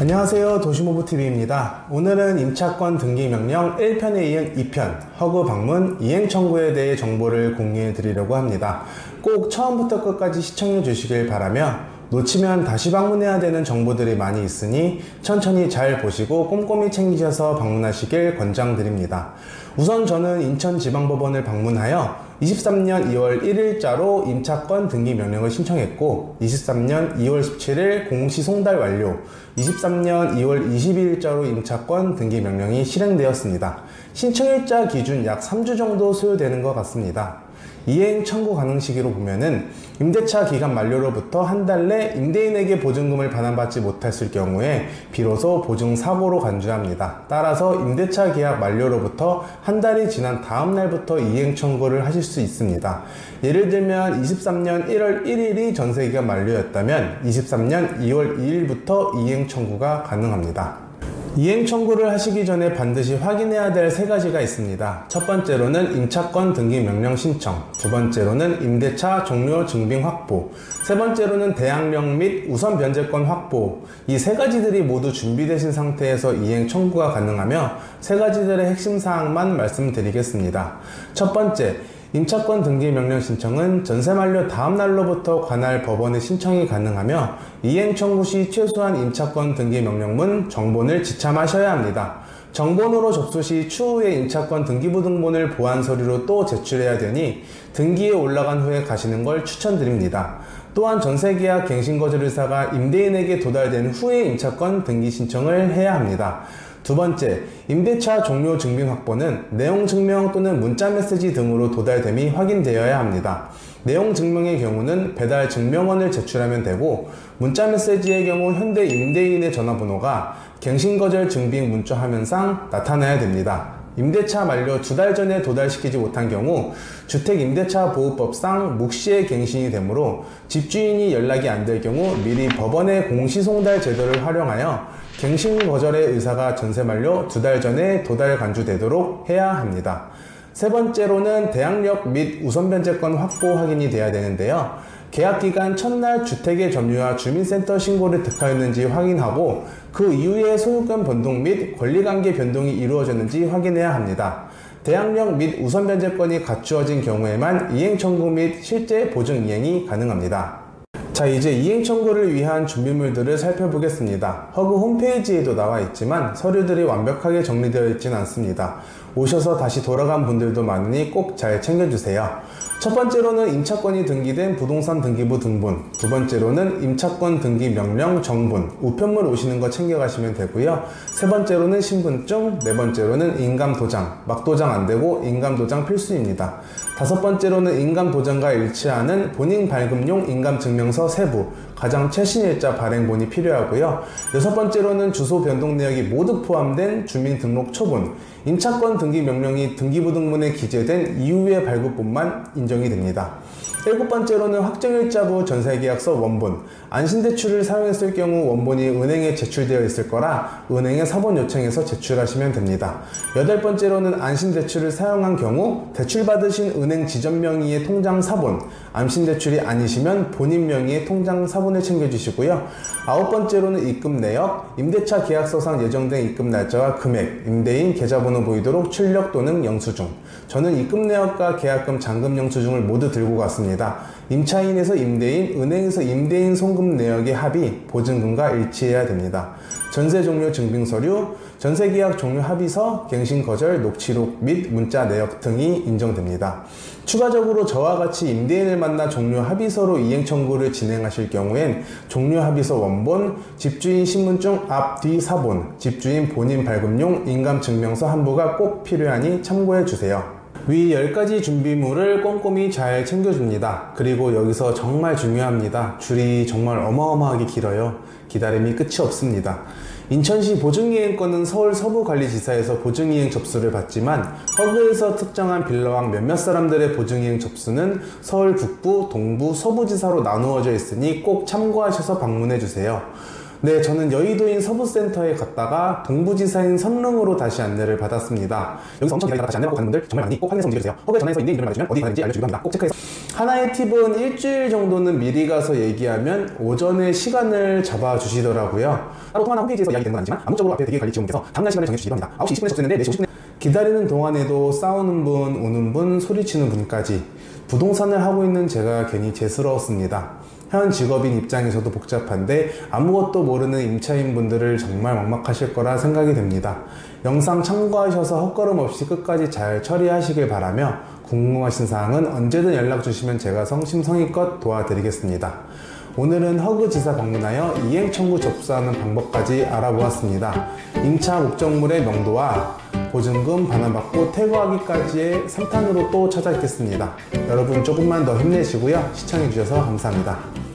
안녕하세요, 도시모브TV입니다. 오늘은 임차권 등기명령 1편에 이은 2편 허그 방문 이행 청구에 대해 정보를 공유해 드리려고 합니다. 꼭 처음부터 끝까지 시청해 주시길 바라며 놓치면 다시 방문해야 되는 정보들이 많이 있으니 천천히 잘 보시고 꼼꼼히 챙기셔서 방문하시길 권장드립니다. 우선 저는 인천지방법원을 방문하여 23년 2월 1일자로 임차권 등기 명령을 신청했고 23년 2월 17일 공시 송달 완료, 23년 2월 22일자로 임차권 등기 명령이 실행되었습니다. 신청일자 기준 약 3주 정도 소요되는 것 같습니다. 이행 청구 가능 시기로 보면은 임대차 기간 만료로부터 한 달 내 임대인에게 보증금을 반환받지 못했을 경우에 비로소 보증 사고로 간주합니다. 따라서 임대차 계약 만료로부터 한 달이 지난 다음 날부터 이행 청구를 하실 수 있습니다. 예를 들면 23년 1월 1일이 전세기간 만료였다면 23년 2월 2일부터 이행 청구가 가능합니다. 이행 청구를 하시기 전에 반드시 확인해야 될 세 가지가 있습니다. 첫 번째로는 임차권 등기 명령 신청, 두 번째로는 임대차 종료 증빙 확보, 세 번째로는 대항력 및 우선 변제권 확보. 이 세 가지들이 모두 준비되신 상태에서 이행 청구가 가능하며 세 가지들의 핵심 사항만 말씀드리겠습니다. 첫 번째, 임차권 등기 명령 신청은 전세 만료 다음 날로부터 관할 법원에 신청이 가능하며 이행 청구 시 최소한 임차권 등기 명령문 정본을 지참하셔야 합니다. 정본으로 접수 시 추후에 임차권 등기부등본을 보완 서류로 또 제출해야 되니 등기에 올라간 후에 가시는 걸 추천드립니다. 또한 전세계약 갱신거절 의사가 임대인에게 도달된 후에 임차권 등기 신청을 해야 합니다. 두 번째, 임대차 종료 증빙 확보는 내용 증명 또는 문자 메시지 등으로 도달됨이 확인되어야 합니다. 내용 증명의 경우는 배달 증명원을 제출하면 되고 문자 메시지의 경우 현대 임대인의 전화번호가 갱신거절 증빙 문자 화면상 나타나야 됩니다. 임대차 만료 2달 전에 도달시키지 못한 경우 주택임대차보호법상 묵시에 갱신이 되므로 집주인이 연락이 안 될 경우 미리 법원의 공시송달 제도를 활용하여 갱신 거절의 의사가 전세 만료 2달 전에 도달 간주되도록 해야 합니다. 세 번째로는 대항력 및 우선 변제권 확보 확인이 돼야 되는데요. 계약기간 첫날 주택의 점유와 주민센터 신고를 득하였는지 확인하고 그 이후에 소유권 변동 및 권리관계 변동이 이루어졌는지 확인해야 합니다. 대항력 및 우선 변제권이 갖추어진 경우에만 이행 청구 및 실제 보증 이행이 가능합니다. 자, 이제 이행 청구를 위한 준비물들을 살펴보겠습니다. 허그 홈페이지에도 나와 있지만 서류들이 완벽하게 정리되어 있지는 않습니다. 오셔서 다시 돌아간 분들도 많으니 꼭 잘 챙겨주세요. 첫 번째로는 임차권이 등기된 부동산 등기부 등본, 두 번째로는 임차권 등기 명령 정본, 우편물 오시는 거 챙겨가시면 되고요. 세 번째로는 신분증, 네 번째로는 인감도장, 막도장 안되고 인감도장 필수입니다. 다섯 번째로는 인감도장과 일치하는 본인 발급용 인감증명서 세부, 가장 최신일자 발행본이 필요하고요. 여섯 번째로는 주소 변동 내역이 모두 포함된 주민등록 초본, 임차권 등기 명령이 등기부등본에 기재된 이후의 발급본만 인정이 됩니다. 일곱 번째로는 확정일자부 전세계약서 원본, 안심대출을 사용했을 경우 원본이 은행에 제출되어 있을 거라 은행에 사본 요청해서 제출하시면 됩니다. 여덟 번째로는 안심대출을 사용한 경우 대출받으신 은행 지점 명의의 통장 사본, 안심대출이 아니시면 본인 명의의 통장 사본을 챙겨주시고요. 아홉 번째로는 입금 내역, 임대차 계약서상 예정된 입금 날짜와 금액, 임대인 계좌번호 보이도록 출력 또는 영수증. 저는 입금 내역과 계약금, 잔금 영수증을 모두 들고 갔습니다. 임차인에서 임대인, 은행에서 임대인 송금 내역의 합의, 보증금과 일치해야 됩니다. 전세 종료 증빙서류, 전세계약 종료 합의서, 갱신거절, 녹취록 및 문자 내역 등이 인정됩니다. 추가적으로 저와 같이 임대인을 만나 종료 합의서로 이행 청구를 진행하실 경우엔 종료 합의서 원본, 집주인 신분증 앞, 뒤 사본, 집주인 본인 발급용 인감증명서 한 부가 꼭 필요하니 참고해 주세요. 위 10가지 준비물을 꼼꼼히 잘 챙겨줍니다. 그리고 여기서 정말 중요합니다. 줄이 정말 어마어마하게 길어요. 기다림이 끝이 없습니다. 인천시 보증이행권은 서울 서부관리지사에서 보증이행 접수를 받지만 허그에서 특정한 빌라왕 몇몇 사람들의 보증이행 접수는 서울 북부, 동부, 서부지사로 나누어져 있으니 꼭 참고하셔서 방문해 주세요. 네, 저는 여의도인 서부센터에 갔다가 동부지사인 선릉으로 다시 안내를 받았습니다. 여기서 엄청 기다리다가 다시 안내받고 가는 분들 정말 많으니 꼭 확인해서 움직여주세요. 허그에 전화해서 있는 이름을 말해주면 어디 가는지 알려주기도 합니다. 꼭 체크해서. 하나의 팁은 일주일 정도는 미리 가서 얘기하면 오전에 시간을 잡아주시더라고요. 따로 통화나 홈페이지에서 이야기되는 건 아니지만 암묵적으로 앞에 대기관리지원께서 다음날 시간을 정해주시기도 합니다. 9시 20분에 접수했는데 4시 50분에 기다리는 동안에도 싸우는 분, 우는 분, 소리치는 분까지 부동산을 하고 있는 제가 괜히 죄스러웠습니다. 현 직업인 입장에서도 복잡한데 아무것도 모르는 임차인 분들을 정말 막막하실 거라 생각이 됩니다. 영상 참고하셔서 헛걸음 없이 끝까지 잘 처리하시길 바라며 궁금하신 사항은 언제든 연락 주시면 제가 성심성의껏 도와드리겠습니다. 오늘은 허그지사 방문하여 이행 청구 접수하는 방법까지 알아보았습니다. 임차 목적물의 명도와 보증금 반환받고 퇴거하기까지의 3탄으로 또 찾아뵙겠습니다. 여러분 조금만 더 힘내시고요. 시청해주셔서 감사합니다.